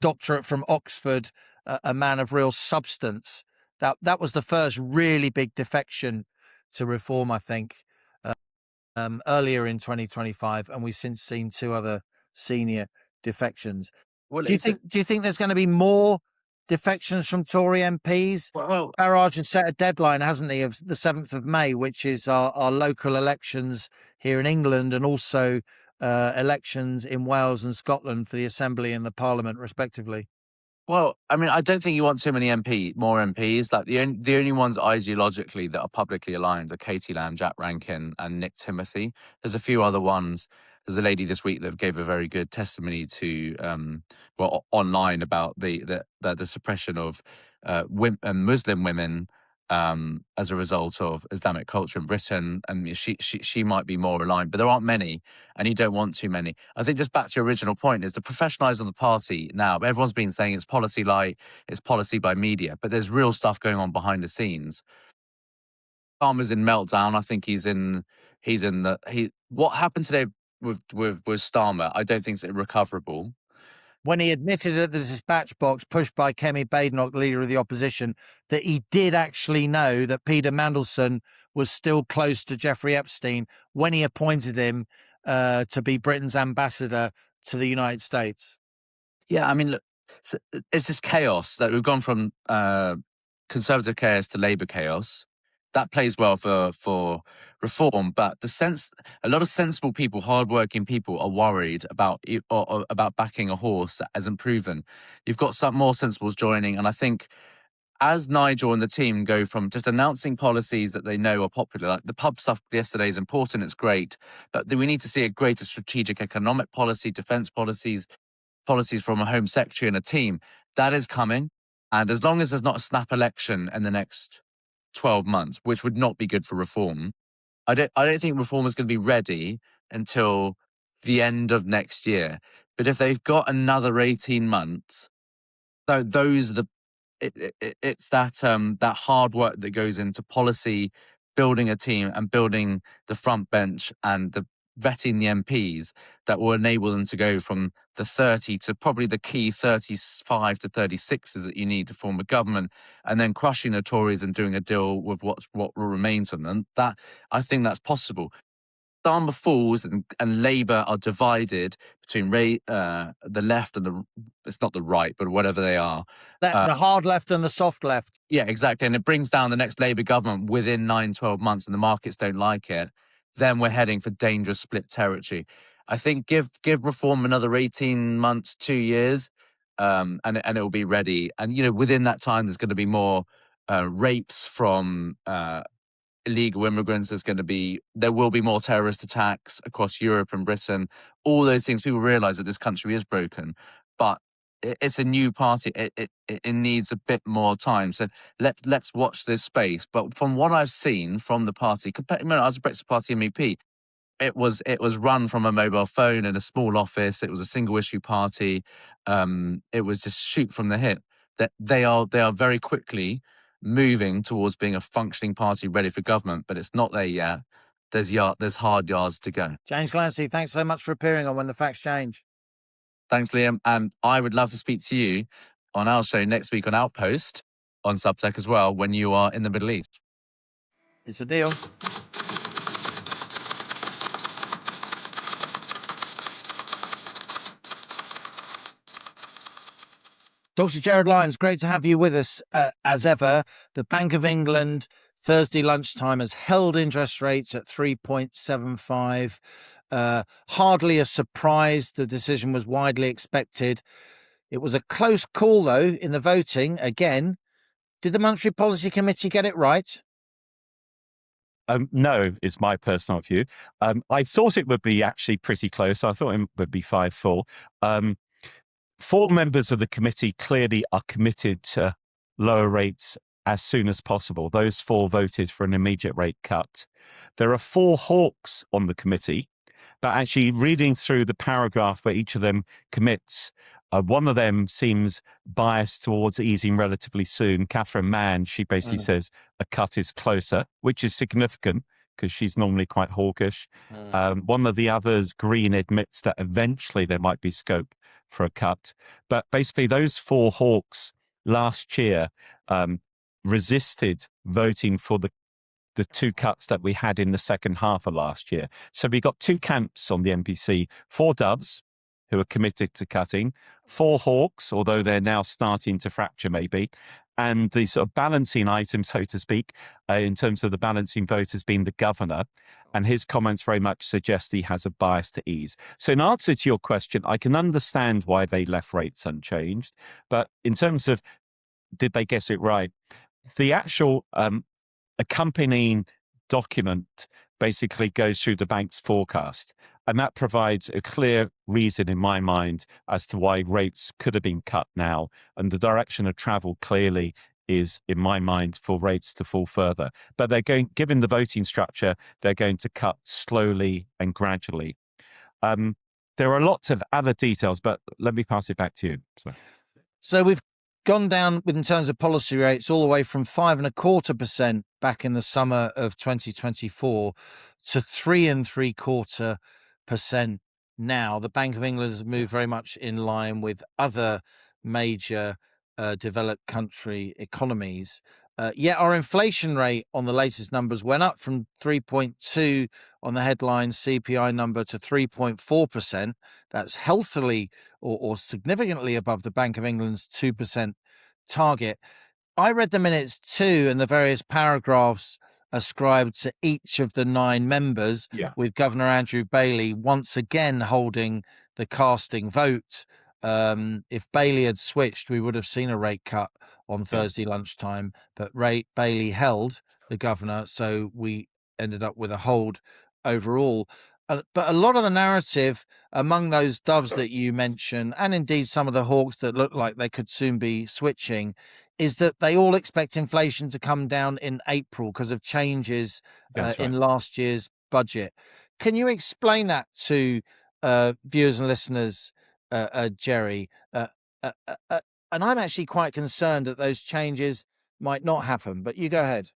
doctorate from Oxford, a man of real substance. That was the first really big defection to Reform, I think, earlier in 2025, and we've since seen two other senior defections.
Well,
do you think there's going to be more defections from Tory MPs?
Well,
Farage has set a deadline, hasn't he, of the 7th of May, which is our local elections here in England, and also elections in Wales and Scotland for the Assembly and the Parliament, respectively.
Well, I mean, I don't think you want too many more MPs. Like the only ones ideologically that are publicly aligned are Katie Lamb, Jack Rankin, and Nick Timothy. There's a few other ones. There's a lady this week that gave a very good testimony to, online about the suppression of Muslim women as a result of Islamic culture in Britain. And she might be more aligned, but there aren't many, and you don't want too many. I think just back to your original point is the professionalising of the party now. Everyone's been saying it's policy light, it's policy by media, but there's real stuff going on behind the scenes. Starmer's in meltdown. I think what happened today with Starmer, I don't think it's irrecoverable.
When he admitted at the dispatch box, pushed by Kemi Badenoch, leader of the opposition, that he did actually know that Peter Mandelson was still close to Jeffrey Epstein when he appointed him to be Britain's ambassador to the United States.
Yeah, I mean, look, it's this chaos that we've gone from Conservative chaos to Labour chaos. That plays well for reform, but a lot of sensible people, hardworking people, are worried about backing a horse that hasn't proven. You've got some more sensibles joining, and I think as Nigel and the team go from just announcing policies that they know are popular, like the pub stuff yesterday is important, it's great, but we need to see a greater strategic economic policy, defence policies from a Home Secretary and a team. That is coming, and as long as there's not a snap election in the next 12 months, which would not be good for reform. I don't think reform is going to be ready until the end of next year. But if they've got another 18 months, those are it's that hard work that goes into policy, building a team and building the front bench and vetting the MPs that will enable them to go from the 30 to probably the key 35 to 36s that you need to form a government, and then crushing the Tories and doing a deal with what remains of them. That, I think that's possible. Starmer falls and Labour are divided between the left and it's not the right, but whatever they are.
The hard left and the soft left.
Yeah, exactly. And it brings down the next Labour government within 9-12 months and the markets don't like it. Then we're heading for dangerous split territory. I think give reform another 18 months, 2 years, and it will be ready. And, within that time, there's going to be more rapes from illegal immigrants. There will be more terrorist attacks across Europe and Britain. All those things, people realise that this country is broken. But it's a new party. It needs a bit more time. So let's watch this space. But from what I've seen from the party, I was a Brexit Party MEP. It was run from a mobile phone in a small office. It was a single issue party. It was just shoot from the hip. That they are very quickly moving towards being a functioning party ready for government, but it's not there yet. There's hard yards to go.
James Clancy, thanks so much for appearing on When the Facts Change.
Thanks, Liam. And I would love to speak to you on our show next week on Outpost on Substack as well when you are in the Middle East.
It's a deal. Dr. GERARD Lyons, great to have you with us as ever. The Bank of England Thursday lunchtime has held interest rates at 3.75. Hardly a surprise. The decision was widely expected. It was a close call, though, in the voting. Again, did the Monetary Policy Committee get it right?
No, is my personal view. I thought it would be actually pretty close. I thought it would be 5-4. 4 members of the committee clearly are committed to lower rates as soon as possible. Those 4 voted for an immediate rate cut. There are 4 hawks on the committee, but actually reading through the paragraph where each of them commits, one of them seems biased towards easing relatively soon. Catherine Mann, she basically says a cut is closer, which is significant because she's normally quite hawkish. One of the others, Green, admits that eventually there might be scope for a cut. But basically those 4 hawks last year resisted voting for the 2 cuts that we had in the second half of last year. So we got 2 camps on the MPC, 4 doves who are committed to cutting, 4 hawks, although they're now starting to fracture maybe, and the sort of balancing item, so to speak, in terms of the balancing vote has been the governor, and his comments very much suggest he has a bias to ease. So in answer to your question, I can understand why they left rates unchanged, but in terms of did they guess it right, the actual accompanying document basically goes through the bank's forecast, and that provides a clear reason in my mind as to why rates could have been cut now, and the direction of travel clearly is, in my mind, for rates to fall further. But they're going, given the voting structure, they're going to cut slowly and gradually. There are lots of other details, but let me pass it back to you.
So we've gone down in terms of policy rates all the way from 5.25% back in the summer of 2024 to 3.75% now. The Bank of England has moved very much in line with other major developed country economies. Yet our inflation rate on the latest numbers went up from 3.2 on the headline CPI number to 3.4%. That's healthily or significantly above the Bank of England's 2% target. I read the minutes too, and the various paragraphs ascribed to each of the 9 members, with Governor Andrew Bailey once again holding the casting vote. If Bailey had switched, we would have seen a rate cut on Thursday lunchtime, but Bailey held, the governor, so we ended up with a hold overall. But a lot of the narrative among those doves that you mentioned, and indeed some of the hawks that look like they could soon be switching, is that they all expect inflation to come down in April because of changes in last year's budget. Can you explain that to viewers and listeners, Jerry? And I'm actually quite concerned that those changes might not happen, but you go ahead.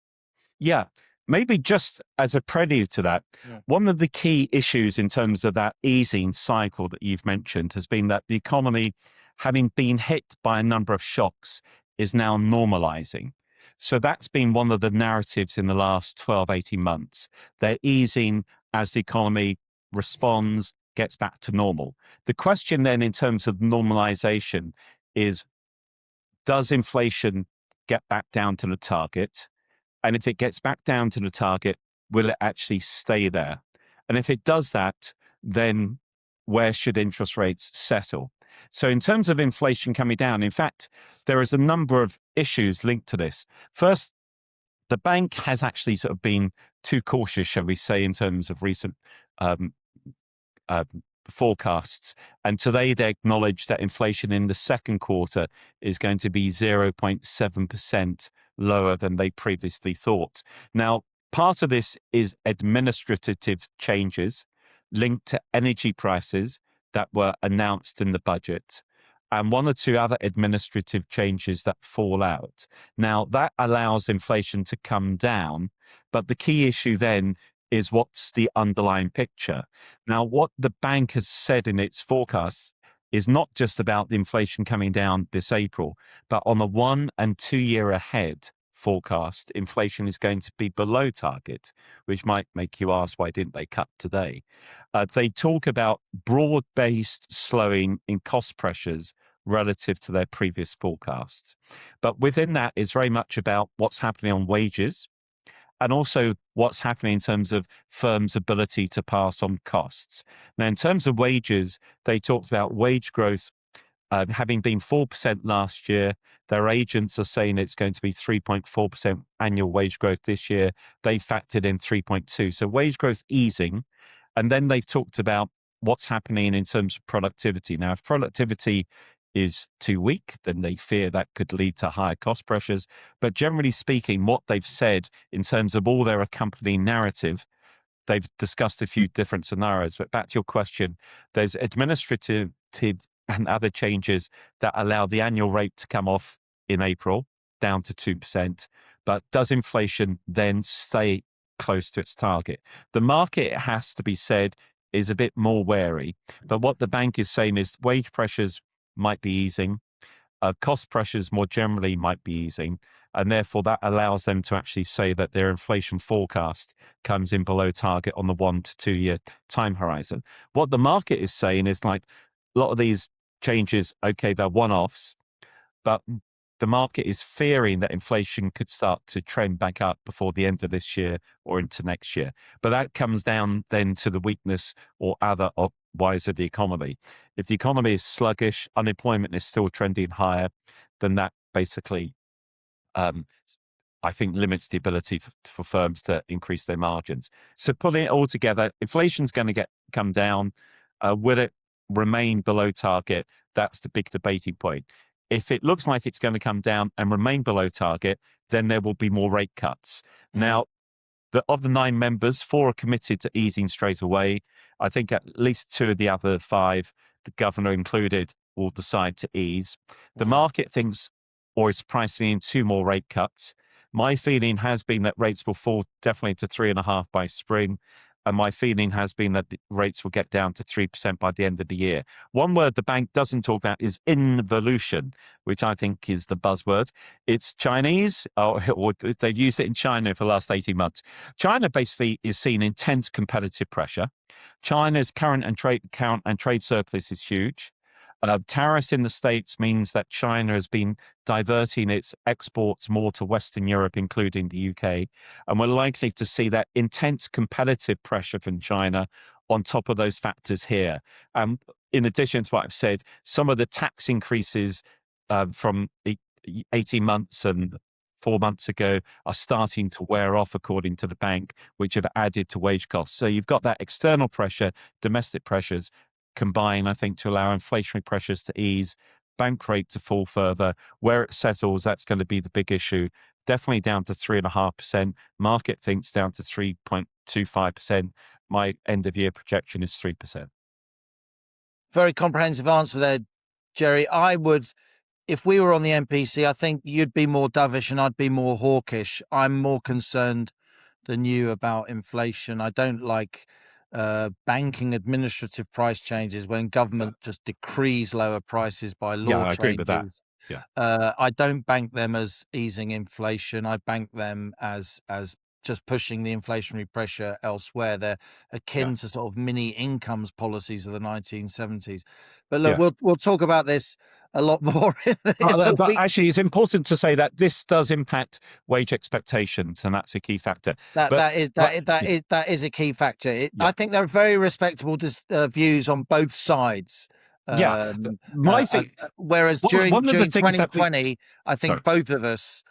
Yeah, maybe just as a prelude to that, one of the key issues in terms of that easing cycle that you've mentioned has been that the economy, having been hit by a number of shocks, is now normalizing. So that's been one of the narratives in the last 12, 18 months. They're easing as the economy responds, gets back to normal. The question then in terms of normalization is, does inflation get back down to the target? And if it gets back down to the target, will it actually stay there? And if it does that, then where should interest rates settle? So in terms of inflation coming down, in fact, there is a number of issues linked to this. First, the bank has actually sort of been too cautious, shall we say, in terms of recent forecasts. And today they acknowledge that inflation in the second quarter is going to be 0.7% lower than they previously thought. Now, part of this is administrative changes linked to energy prices that were announced in the budget, and 1 or 2 other administrative changes that fall out. Now, that allows inflation to come down, but the key issue then is what's the underlying picture. Now, what the bank has said in its forecasts is not just about the inflation coming down this April, but on the 1 and 2 year ahead forecast, inflation is going to be below target, which might make you ask, why didn't they cut today? They talk about broad-based slowing in cost pressures relative to their previous forecasts. But within that is very much about what's happening on wages, and also what's happening in terms of firms' ability to pass on costs. Now, in terms of wages, they talked about wage growth having been 4% last year. Their agents are saying it's going to be 3.4% annual wage growth this year. They factored in 3.2%. So wage growth easing. And then they've talked about what's happening in terms of productivity. Now, if productivity is too weak, then they fear that could lead to higher cost pressures. But generally speaking, what they've said in terms of all their accompanying narrative, they've discussed a few different scenarios. But back to your question, there's administrative and other changes that allow the annual rate to come off in April down to 2%. But does inflation then stay close to its target? The market, it has to be said, is a bit more wary. But what the bank is saying is wage pressures might be easing, cost pressures more generally might be easing, and therefore that allows them to actually say that their inflation forecast comes in below target on the 1 to 2 year time horizon. What the market is saying is like a lot of these changes, okay, they're one-offs, but the market is fearing that inflation could start to trend back up before the end of this year or into next year. But that comes down then to the weakness or otherwise of the economy. If the economy is sluggish, unemployment is still trending higher, then that basically, I think, limits the ability for firms to increase their margins. So putting it all together, inflation's going to come down. Will it remain below target? That's the big debating point. If it looks like it's going to come down and remain below target, then there will be more rate cuts. Now, of the 9 members, 4 are committed to easing straight away. I think at least 2 of the other 5, the governor included, will decide to ease. The market thinks, or is pricing in 2 more rate cuts. My feeling has been that rates will fall definitely to 3.5% by spring. And my feeling has been that the rates will get down to 3% by the end of the year. One word the bank doesn't talk about is involution, which I think is the buzzword. It's Chinese, or they've used it in China for the last 18 months. China basically is seeing intense competitive pressure. China's current and trade surplus is huge. Tariffs in the States means that China has been diverting its exports more to Western Europe, including the UK. And we're likely to see that intense competitive pressure from China on top of those factors here. In addition to what I've said, some of the tax increases from 18 months and 4 months ago are starting to wear off, according to the bank, which have added to wage costs. So you've got that external pressure, domestic pressures, combine, I think, to allow inflationary pressures to ease, bank rate to fall further. Where it settles, that's going to be the big issue. Definitely down to 3.5%. Market thinks down to 3.25%. My end of year projection is 3%.
Very comprehensive answer there, Jerry. I would, if we were on the MPC, I think you'd be more dovish and I'd be more hawkish. I'm more concerned than you about inflation. I don't like banking administrative price changes when government just decrees lower prices by law
I agree with that.
changes.
Yeah.
I don't bank them as easing inflation. I bank them as just pushing the inflationary pressure elsewhere. They're akin to sort of mini incomes policies of the 1970s. But look, we'll talk about this a lot more.
But actually, it's important to say that this does impact wage expectations, and that's a key factor.
That is a key factor. I think there are very respectable views on both sides. Whereas during 2020, I think both of us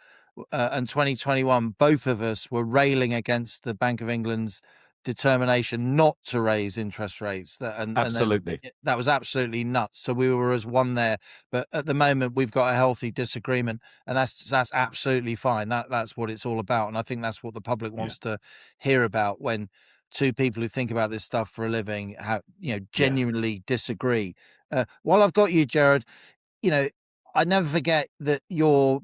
and 2021, both of us were railing against the Bank of England's determination not to raise interest rates.
Absolutely.
And that was absolutely nuts. So we were as one there. But at the moment, we've got a healthy disagreement, and that's absolutely fine. That's what it's all about. And I think that's what the public wants to hear about when 2 people who think about this stuff for a living genuinely disagree. While I've got you, Gerard, I never forget that your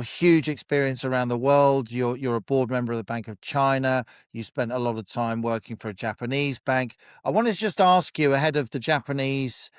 huge experience around the world. You're a board member of the Bank of China. You spent a lot of time working for a Japanese bank. I wanted to just ask you, ahead of the Japanese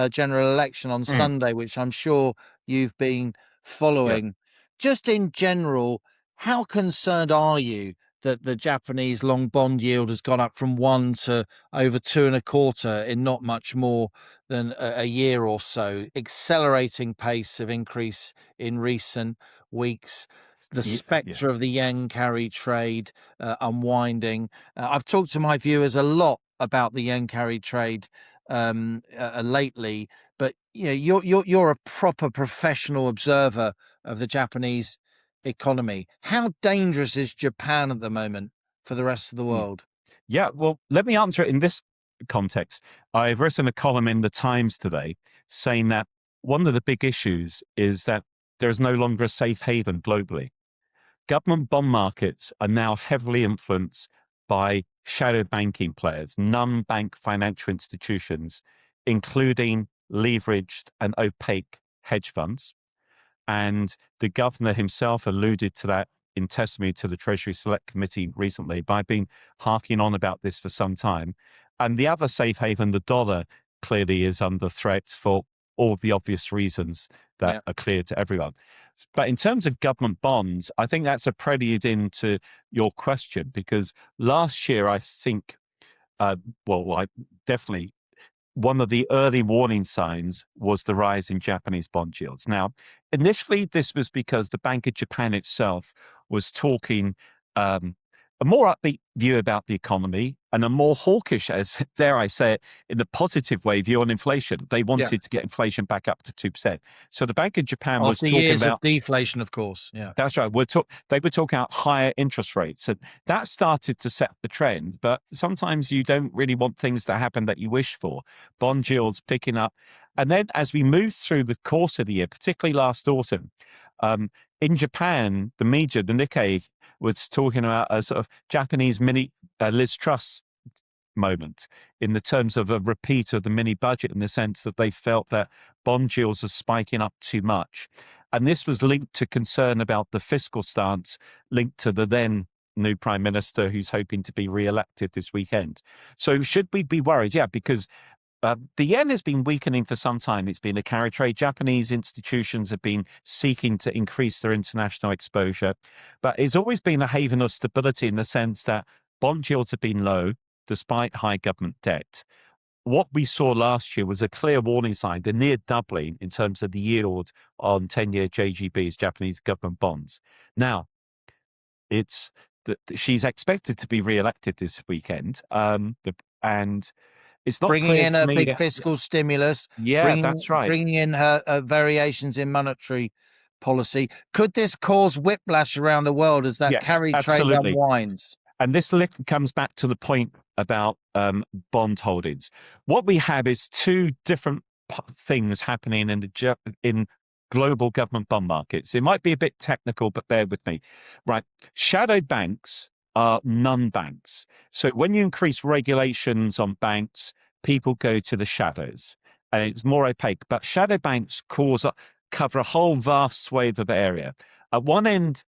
general election on Sunday, which I'm sure you've been following, just in general, how concerned are you that the Japanese long bond yield has gone up from 1 to over 2.25 in not much more than a year or so, accelerating pace of increase in recent weeks, the spectre of the yen carry trade unwinding. I've talked to my viewers a lot about the yen carry trade lately, but you're a proper professional observer of the Japanese economy. How dangerous is Japan at the moment for the rest of the world?
Yeah, well, let me answer it in this context. I've written a column in the Times today saying that one of the big issues is that there is no longer a safe haven globally. Government bond markets are now heavily influenced by shadow banking players, non-bank financial institutions, including leveraged and opaque hedge funds. And the governor himself alluded to that in testimony to the Treasury Select Committee recently by being harking on about this for some time. And the other safe haven, the dollar, clearly is under threat for all the obvious reasons that are clear to everyone. But in terms of government bonds, I think that's a prelude into your question, because last year, I think, definitely one of the early warning signs was the rise in Japanese bond yields. Now, initially, this was because the Bank of Japan itself was talking a more upbeat view about the economy and a more hawkish, as dare I say it, in a positive way, view on inflation. They wanted to get inflation back up to 2%. So the Bank of Japan was
After
talking
years
about
of deflation, of course. Yeah.
That's right. They were talking about higher interest rates, and that started to set the trend. But sometimes you don't really want things to happen that you wish for. Bond yields picking up. And then as we moved through the course of the year, particularly last autumn, in Japan, the media, the Nikkei, was talking about a sort of Japanese mini Liz Truss moment in the terms of a repeat of the mini budget, in the sense that they felt that bond yields are spiking up too much. And this was linked to concern about the fiscal stance, linked to the then new Prime Minister who's hoping to be re-elected this weekend. So should we be worried? Yeah, because the yen has been weakening for some time. It's been a carry trade. Japanese institutions have been seeking to increase their international exposure, but it's always been a haven of stability in the sense that bond yields have been low despite high government debt. What we saw last year was a clear warning sign, the near doubling in terms of the yield on 10-year JGBs, Japanese government bonds. Now, it's she's expected to be re-elected this weekend, and it's not
bringing
clear
in
to
a
me.
big fiscal stimulus.
Yeah, that's right.
Bringing in her variations in monetary policy. Could this cause whiplash around the world as that
Yes,
carry trade
absolutely.
unwinds?
And this comes back to the point about bond holdings. What we have is two different things happening in global government bond markets. It might be a bit technical, but bear with me. Right. Shadow banks are non-banks. So when you increase regulations on banks, people go to the shadows and it's more opaque. But shadow banks cover a whole vast swathe of area. At one end,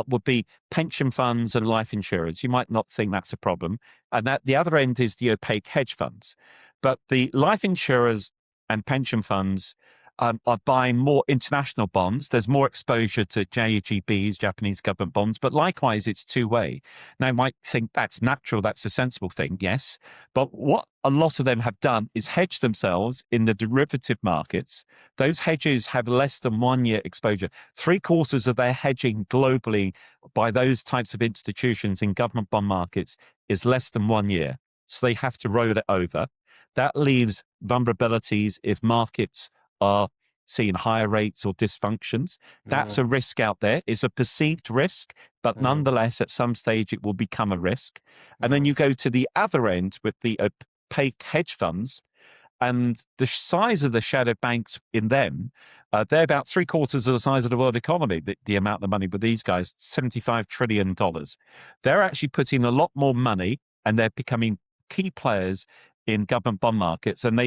would be pension funds and life insurers. You might not think that's a problem. And at the other end is the opaque hedge funds. But the life insurers and pension funds are buying more international bonds. There's more exposure to JGBs, Japanese government bonds, but likewise, it's two-way. Now, you might think that's natural, that's a sensible thing, yes. But what a lot of them have done is hedge themselves in the derivative markets. Those hedges have less than 1 year exposure. 3/4 of their hedging globally by those types of institutions in government bond markets is less than 1 year. So they have to roll it over. That leaves vulnerabilities if markets are seeing higher rates or dysfunctions. That's a risk out there. It's a perceived risk, but nonetheless, at some stage, it will become a risk. And then you go to the other end with the opaque hedge funds, and the size of the shadow banks in them, they're about 3/4 of the size of the world economy, the amount of money with these guys, $75 trillion. They're actually putting a lot more money, and they're becoming key players in government bond markets. And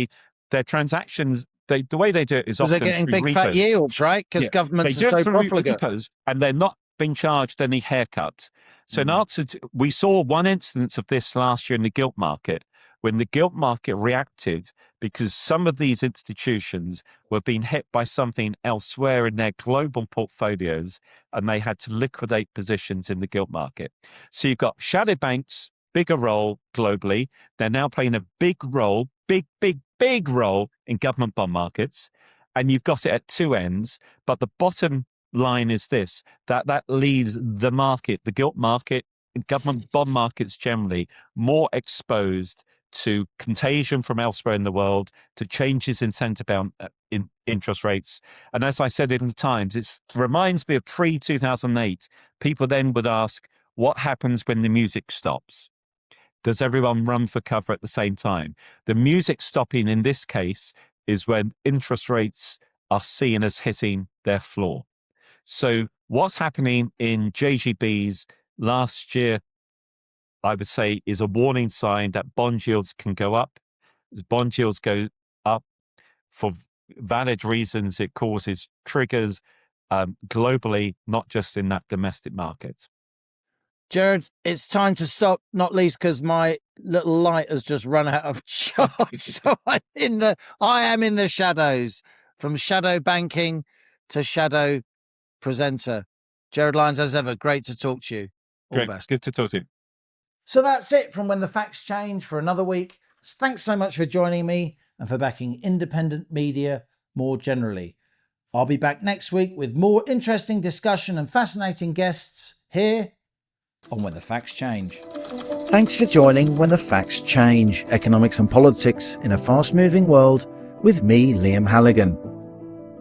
their transactions, the way they do it is often
they're getting
through
big fat
repos.
yields, right? Because governments
They do
are
it
so
through
profligate.
repos, and they're not being charged any haircut. So in answer to, we saw one instance of this last year in the gilt market, when the gilt market reacted because some of these institutions were being hit by something elsewhere in their global portfolios, and they had to liquidate positions in the gilt market. So you've got shadow banks, bigger role globally. They're now playing a big role, big role in government bond markets. And you've got it at two ends. But the bottom line is this, that leaves the market, the gilt market, government bond markets generally, more exposed to contagion from elsewhere in the world, to changes in centre-bound in interest rates. And as I said in the Times, it reminds me of pre-2008. People then would ask, what happens when the music stops? Does everyone run for cover at the same time? The music stopping in this case is when interest rates are seen as hitting their floor. So what's happening in JGBs last year, I would say, is a warning sign that bond yields can go up. As bond yields go up for valid reasons, it causes triggers globally, not just in that domestic market.
Gerard, it's time to stop, not least because my little light has just run out of charge. So I am in the shadows, from shadow banking to shadow presenter. Gerard Lyons, as ever, great to talk to you. All the best.
Good to talk to you.
So that's it from When the Facts Change for another week. Thanks so much for joining me and for backing independent media more generally. I'll be back next week with more interesting discussion and fascinating guests here on When the Facts Change.
Thanks for joining When the Facts Change, economics and politics in a fast-moving world with me, Liam Halligan.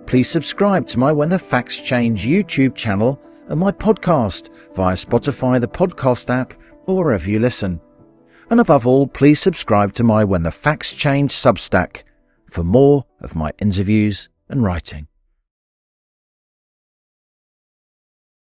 Please subscribe to my When the Facts Change YouTube channel and my podcast via Spotify, the podcast app, or wherever you listen. And above all, please subscribe to my When the Facts Change Substack for more of my interviews and writing.